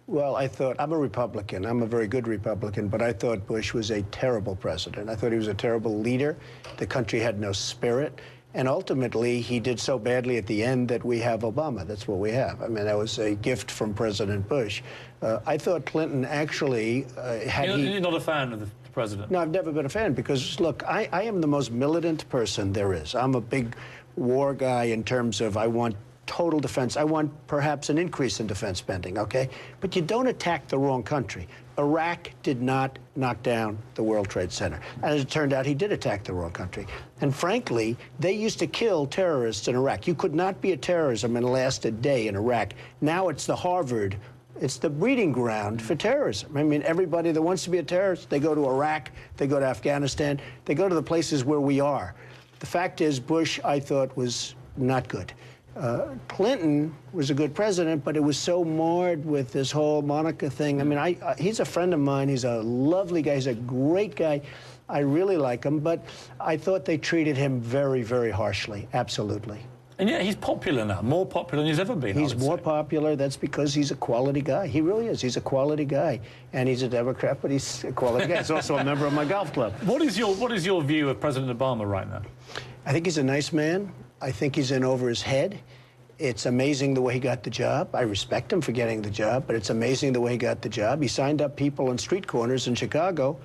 Well, I thought, I'm a Republican. I'm a very good Republican, but I thought Bush was a terrible president. I thought he was a terrible leader. The country had no spirit. And ultimately, he did so badly at the end that we have Obama. That's what we have. I mean, that was a gift from President Bush. I thought Clinton actually You're not a fan of the president? No, I've never been a fan because, look, I am the most militant person there is. I'm a big war guy in terms of I want total defense. I want perhaps an increase in defense spending, okay? But you don't attack the wrong country. Iraq did not knock down the World Trade Center. As it turned out, he did attack the wrong country. And frankly, they used to kill terrorists in Iraq. You could not be a terrorism and last a day in Iraq. Now it's the Harvard, it's the breeding ground for terrorism. I mean, everybody that wants to be a terrorist, they go to Iraq, they go to Afghanistan, they go to the places where we are. The fact is, Bush, I thought, was not good. Clinton was a good president, but it was so marred with this whole Monica thing. I mean, he's a friend of mine. He's a lovely guy. He's a great guy. I really like him, but I thought they treated him very, very harshly, absolutely. And yet he's popular now, more popular than he's ever been. He's more popular. That's because he's a quality guy. He really is. He's a quality guy. And he's a Democrat, but he's a quality guy. He's also a member of my golf club. What is your view of President Obama right now? I think he's a nice man. I think he's in over his head. It's amazing the way he got the job. I respect him for getting the job, but it's amazing the way he got the job. He signed up people on street corners in Chicago.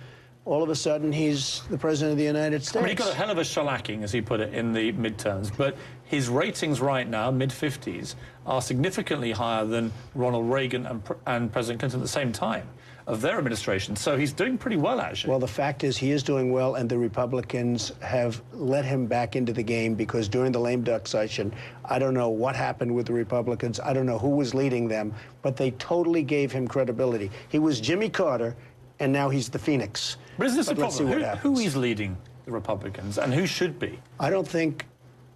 All of a sudden, he's the president of the United States. I mean, he got a hell of a shellacking, as he put it, in the midterms, but his ratings right now, mid-50s, are significantly higher than Ronald Reagan and President Clinton at the same time of their administration. So he's doing pretty well, actually. Well, the fact is he is doing well, and the Republicans have let him back into the game because during the lame duck session, I don't know what happened with the Republicans. I don't know who was leading them, but they totally gave him credibility. He was Jimmy Carter, and now he's the Phoenix. But is this the problem? Who is leading the Republicans, and who should be? I don't think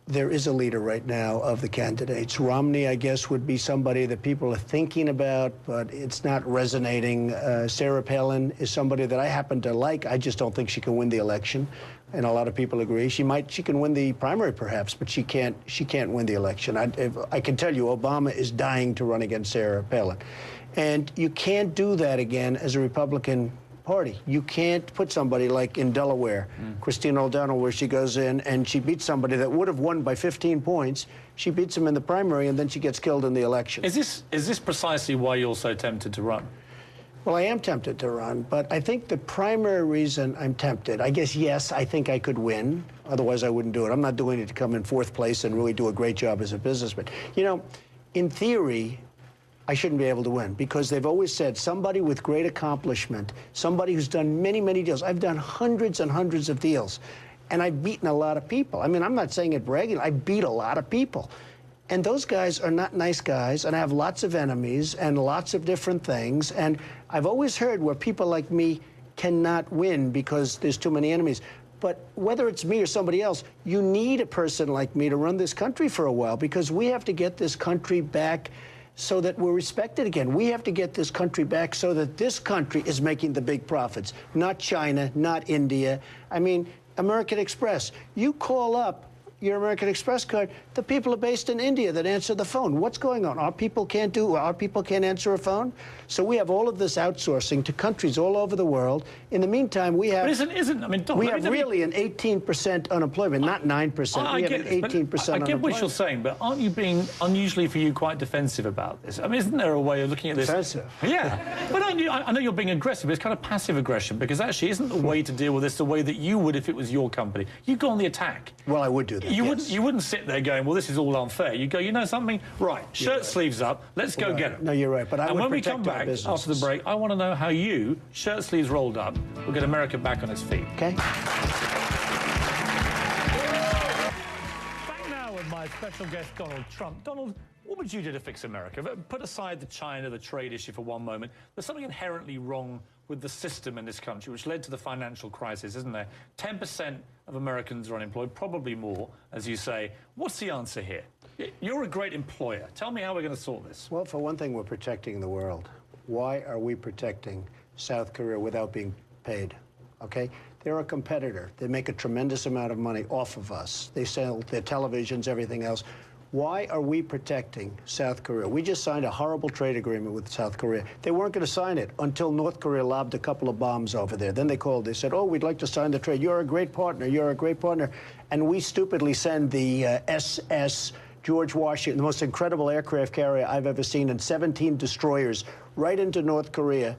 there is a leader right now of the candidates. Romney, I guess, would be somebody that people are thinking about, but it's not resonating. Sarah Palin is somebody that I happen to like. I just don't think she can win the election, and a lot of people agree. She can win the primary, perhaps, but she can't win the election. I can tell you, Obama is dying to run against Sarah Palin, and you can't do that again as a Republican Party. You can't put somebody like in Delaware, Christine O'Donnell, where she goes in and she beats somebody that would have won by 15 points. She beats him in the primary, and then she gets killed in the election. Is this precisely why you're so tempted to run? Well, I am tempted to run, but I think the primary reason I'm tempted, I guess, yes, I think I could win. Otherwise, I wouldn't do it. I'm not doing it to come in fourth place and really do a great job as a businessman. You know, in theory, I shouldn't be able to win because they've always said somebody with great accomplishment, somebody who's done many, many deals. I've done hundreds and hundreds of deals, and I've beaten a lot of people. I mean, I'm not saying it bragging. I beat a lot of people. And those guys are not nice guys, and I have lots of enemies and lots of different things. And I've always heard where people like me cannot win because there's too many enemies. But whether it's me or somebody else, you need a person like me to run this country for a while because we have to get this country back so that we're respected again. We have to get this country back so that this country is making the big profits, not China, not India. I mean, American Express, you call up your American Express card, the people are based in India that answer the phone. What's going on? Our people can't answer a phone? So we have all of this outsourcing to countries all over the world. In the meantime, we have... But I mean, Don, we have really an 18% unemployment, not 9%. We have an 18% unemployment. I get what you're saying, but aren't you being, unusually for you, quite defensive about this? I mean, isn't there a way of looking at this? Defensive? Yeah. But I know you're being aggressive, but it's kind of passive aggression, because actually isn't the way to deal with this the way that you would if it was your company? You go on the attack. Well, I would do that, You wouldn't sit there going, well, this is all unfair. You go, you know something? Right, shirt sleeves up, let's go get them. No, you're right, but I would when we protect come back after the break, I want to know how you, shirt sleeves rolled up, will get America back on its feet. Okay. Back now with my special guest, Donald Trump. Donald, what would you do to fix America? Put aside the China, the trade issue for one moment. There's something inherently wrong with the system in this country, which led to the financial crisis, isn't there? 10% of Americans are unemployed, probably more, as you say. What's the answer here? You're a great employer. Tell me how we're going to sort this. Well, for one thing, we're protecting the world. Why are we protecting South Korea without being paid? Okay? They're a competitor. They make a tremendous amount of money off of us. They sell their televisions, everything else. Why are we protecting South Korea? We just signed a horrible trade agreement with South Korea. They weren't going to sign it until North Korea lobbed a couple of bombs over there. Then they called. They said, oh, we'd like to sign the trade. You're a great partner. You're a great partner. And we stupidly send the SS George Washington, the most incredible aircraft carrier I've ever seen, and 17 destroyers right into North Korea.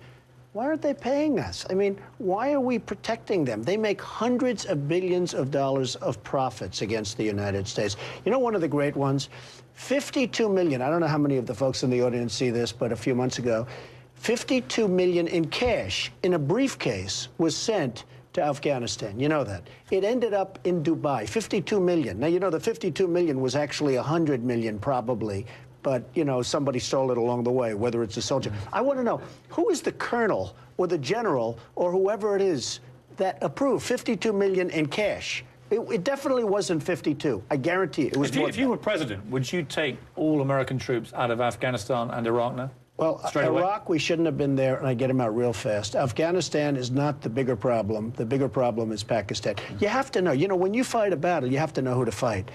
Why aren't they paying us? I mean, why are we protecting them? They make hundreds of billions of dollars of profits against the United States. You know, one of the great ones, 52 million. I don't know how many of the folks in the audience see this, but a few months ago, 52 million in cash in a briefcase was sent to Afghanistan. You know that. It ended up in Dubai, 52 million. Now, you know, the 52 million was actually 100 million probably. But, you know, somebody stole it along the way, whether it's a soldier. I want to know, who is the colonel or the general or whoever it is that approved 52 million in cash? It definitely wasn't 52. I guarantee it was more. If you were president, would you take all American troops out of Afghanistan and Iraq now? Well, Iraq, we shouldn't have been there, and I get them out real fast. Afghanistan is not the bigger problem. The bigger problem is Pakistan. You have to know, you know, when you fight a battle, you have to know who to fight.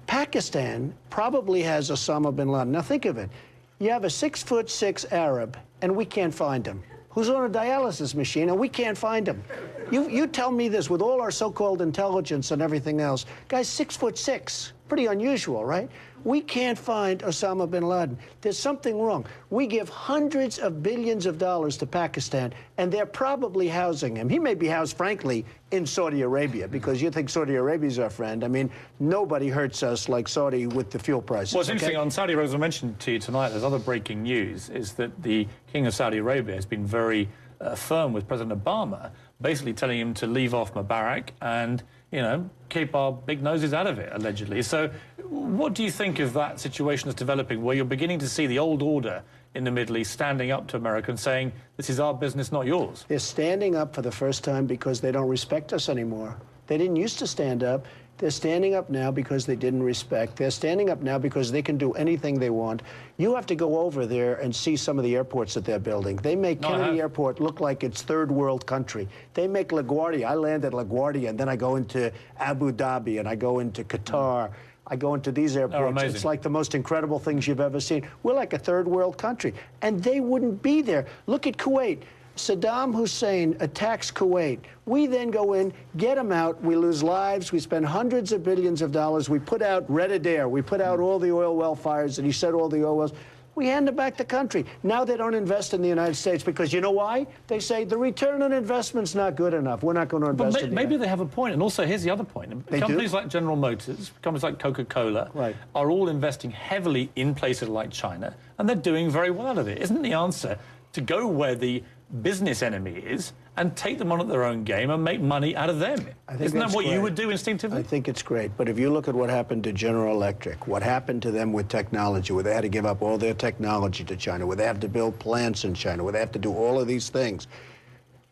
Pakistan probably has Osama bin Laden. Now think of it. You have a 6'6" Arab, and we can't find him, who's on a dialysis machine, and we can't find him. You tell me this, with all our so-called intelligence and everything else, guy's 6'6", pretty unusual, right? We can't find Osama bin Laden. There's something wrong. We give hundreds of billions of dollars to Pakistan, and they're probably housing him. He may be housed, frankly, in Saudi Arabia, because you think Saudi Arabia's our friend. I mean, nobody hurts us like Saudi with the fuel prices. What's interesting on Saudi Arabia, as I mentioned to you tonight, there's other breaking news, is that the King of Saudi Arabia has been very firm with President Obama, basically telling him to leave off Mubarak and, you know, keep our big noses out of it, allegedly. So what do you think of that situation that's developing, where you're beginning to see the old order in the Middle East standing up to America and saying, this is our business, not yours? They're standing up for the first time because they don't respect us anymore. They didn't used to stand up. They're standing up now because they didn't respect. They're standing up now because they can do anything they want. You have to go over there and see some of the airports that they're building. They make Kennedy Airport look like it's third world country. They make LaGuardia. I land at LaGuardia, and then I go into Abu Dhabi, and I go into Qatar. I go into these airports. It's like the most incredible things you've ever seen. We're like a third world country, and they wouldn't be there. Look at Kuwait. Saddam Hussein attacks Kuwait. We then go in, get him out. We lose lives. We spend hundreds of billions of dollars. We put out Red Adair. We put out all the oil well fires, and he said all the oil wells. We hand them back the country. Now they don't invest in the United States because you know why? They say the return on investment's not good enough. We're not going to invest in maybe they have a point. And also, here's the other point. Companies like General Motors, companies like Coca-Cola, are all investing heavily in places like China, and they're doing very well out of it. Isn't the answer to go where the business enemy is and take them on at their own game and make money out of them? Isn't that what you would do instinctively? I think it's great. But if you look at what happened to General Electric, what happened to them with technology, where they had to give up all their technology to China, where they have to build plants in China, where they have to do all of these things.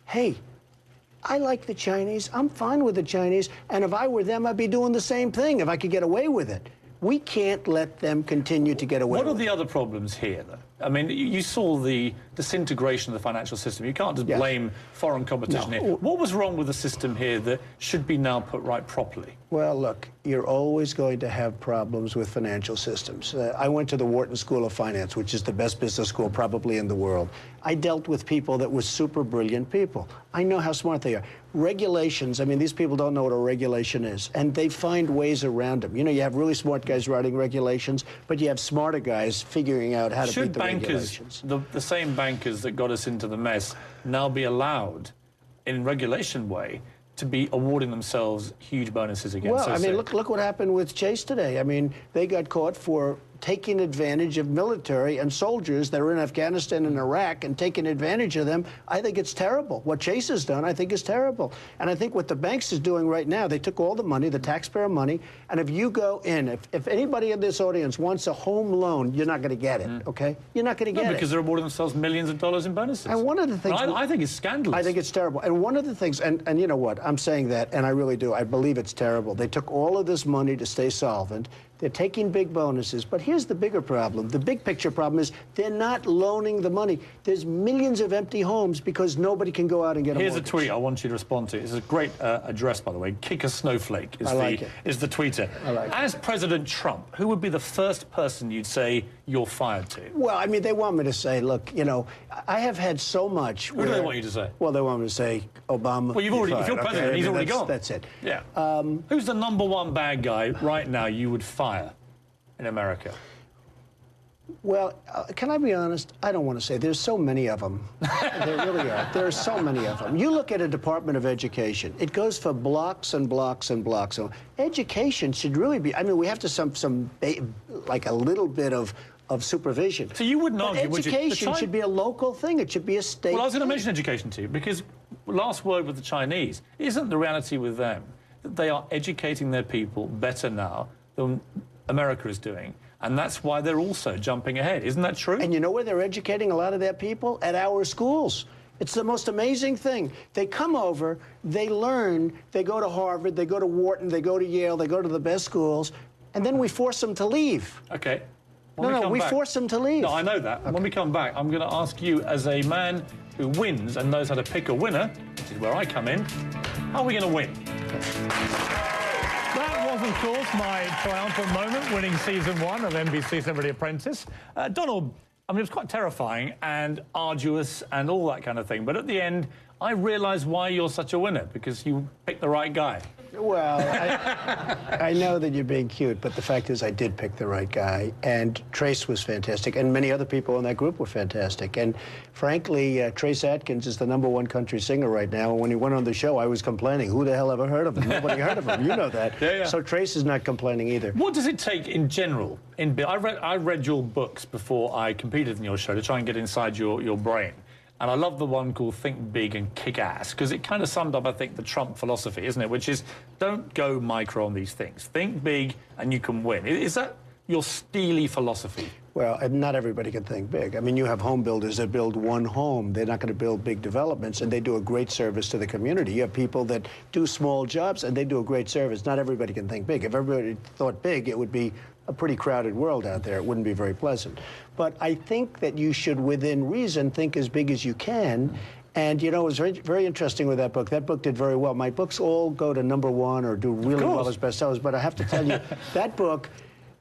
Hey, I like the Chinese. I'm fine with the Chinese. And if I were them, I'd be doing the same thing if I could get away with it. We can't let them continue to get away with it. What are the other problems here, though? I mean, you saw the disintegration of the financial system. You can't just blame foreign competition here. What was wrong with the system here that should be now put right properly? Well, look, you're always going to have problems with financial systems. I went to the Wharton School of Finance, which is the best business school probably in the world. I dealt with people that were super brilliant people. I know how smart they are. Regulations, I mean, these people don't know what a regulation is, and they find ways around them. You know, you have really smart guys writing regulations, but you have smarter guys figuring out how to beat the regulations. The same bankers that got us into the mess now be allowed, in regulation way, to be awarding themselves huge bonuses again? Well, I mean, look what happened with Chase today. I mean, they got caught for taking advantage of military and soldiers that are in Afghanistan and Iraq and taking advantage of them. I think it's terrible. What Chase has done, I think, is terrible. And I think what the banks is doing right now, they took all the money, the taxpayer money, and if you go in, if anybody in this audience wants a home loan, you're not going to get it, okay? You're not going to get it. Because they're awarding themselves millions of dollars in bonuses. And one of the things... I think it's scandalous. I think it's terrible. And one of the things, and you know what, I'm saying that, and I really do, I believe it's terrible. They took all of this money to stay solvent. They're taking big bonuses. But here's the bigger problem. The big picture problem is they're not loaning the money. There's millions of empty homes because nobody can go out and get a mortgage. Here's a tweet I want you to respond to. It's a great address, by the way. Kick a snowflake is, is the tweeter. I like it. As President Trump, who would be the first person you'd say you're fired to? Well, I mean, they want me to say, look, you know, I have had so much. Who do they want you to say? Well, they want me to say Obama. Well, if you're president, he's already gone. That's it. Yeah. Who's the #1 bad guy right now you would fire in America? Well, can I be honest? I don't want to say. There's so many of them. There really are. There are so many of them. You look at a Department of Education. It goes for blocks and blocks and blocks. So education should really be, I mean, we have to like a little bit of supervision. So you wouldn't argue, would you? Education should be a local thing. It should be a state Well, I was going to thing. mention education to you, because last word with the Chinese, isn't the reality with them that they are educating their people better now than America is doing? And that's why they're also jumping ahead. Isn't that true? And you know where they're educating a lot of their people? At our schools. It's the most amazing thing. They come over, they learn, they go to Harvard, they go to Wharton, they go to Yale, they go to the best schools, and then we force them to leave. Okay. We force them to leave. No, I know that. Okay. When we come back, I'm going to ask you, as a man who wins and knows how to pick a winner, which is where I come in, how are we going to win? That was, of course, my triumphant moment, winning season 1 of NBC's Celebrity Apprentice. Donald, I mean, it was quite terrifying and arduous and all that kind of thing. But at the end, I realised why you're such a winner, because you picked the right guy. Well, I know that you're being cute, but the fact is I did pick the right guy. And Trace was fantastic, and many other people in that group were fantastic. And frankly, Trace Atkins is the #1 country singer right now. And when he went on the show, I was complaining. Who the hell ever heard of him? Nobody heard of him. You know that. Yeah. So Trace is not complaining either. What does it take in general? I read your books before I competed in your show to try and get inside your brain. And I love the one called Think Big and Kick Ass, because it kind of summed up, I think, the Trump philosophy, isn't it? Which is, don't go micro on these things. Think big and you can win. Is that your steely philosophy? Well, not everybody can think big. I mean, you have home builders that build one home. They're not going to build big developments, and they do a great service to the community. You have people that do small jobs, and they do a great service. Not everybody can think big. If everybody thought big, it would be a pretty crowded world out there. It wouldn't be very pleasant. But I think that you should, within reason, think as big as you can. And, you know, it was very, very interesting with that book. That book did very well. My books all go to #1 or do really well as bestsellers. But I have to tell you, that book,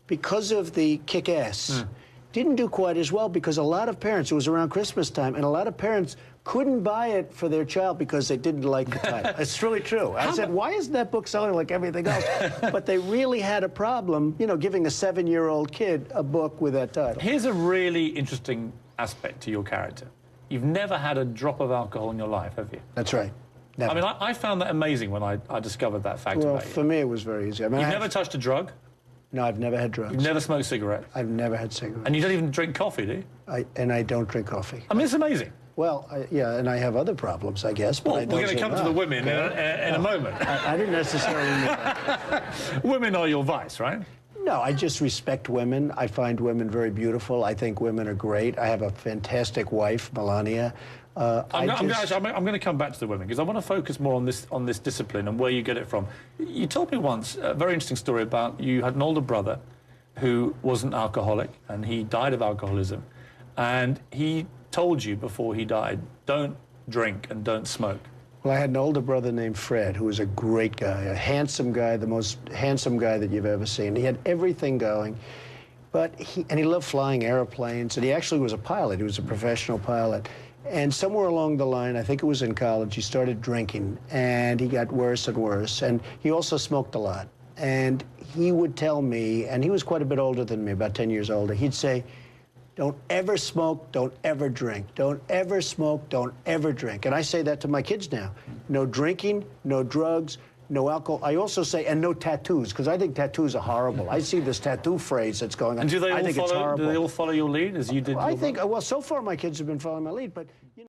because of the kick-ass, didn't do quite as well, because a lot of parents, it was around Christmas time, and a lot of parents couldn't buy it for their child because they didn't like the title. It's really true. I said, why isn't that book selling like everything else? But they really had a problem, you know, giving a 7-year-old kid a book with that title. Here's a really interesting aspect to your character. You've never had a drop of alcohol in your life, have you? That's right. Never. I mean, I found that amazing when I discovered that fact about you. For me, it was very easy. I mean, You've never touched a drug? No, I've never had drugs. You've never smoked cigarettes? I've never had cigarettes. And you don't even drink coffee, do you? And I don't drink coffee. I mean, it's amazing. Well, yeah, and I have other problems, I guess. But Well, we're going to come to the women in a moment. I didn't necessarily mean that. Women are your vice, right? No, I just respect women. I find women very beautiful. I think women are great. I have a fantastic wife, Melania. I'm going to come back to the women, because I want to focus more on this discipline and where you get it from. You told me once a very interesting story about you had an older brother who was an alcoholic, and he died of alcoholism. And he told you before he died, don't drink and don't smoke. Well, I had an older brother named Fred, who was a great guy, a handsome guy, the most handsome guy that you've ever seen. He had everything going. But he loved flying airplanes, and he actually was a pilot. He was a professional pilot. And somewhere along the line, I think it was in college, he started drinking, and he got worse and worse. And he also smoked a lot. And he would tell me, and he was quite a bit older than me, about 10 years older, he'd say, don't ever smoke, don't ever drink. Don't ever smoke, don't ever drink. And I say that to my kids now. No drinking, no drugs, no alcohol. I also say, and no tattoos, because I think tattoos are horrible. I see this tattoo phrase that's going on. And do they I think it's horrible. Do they all follow your lead, as you did? I think, well, so far my kids have been following my lead, but...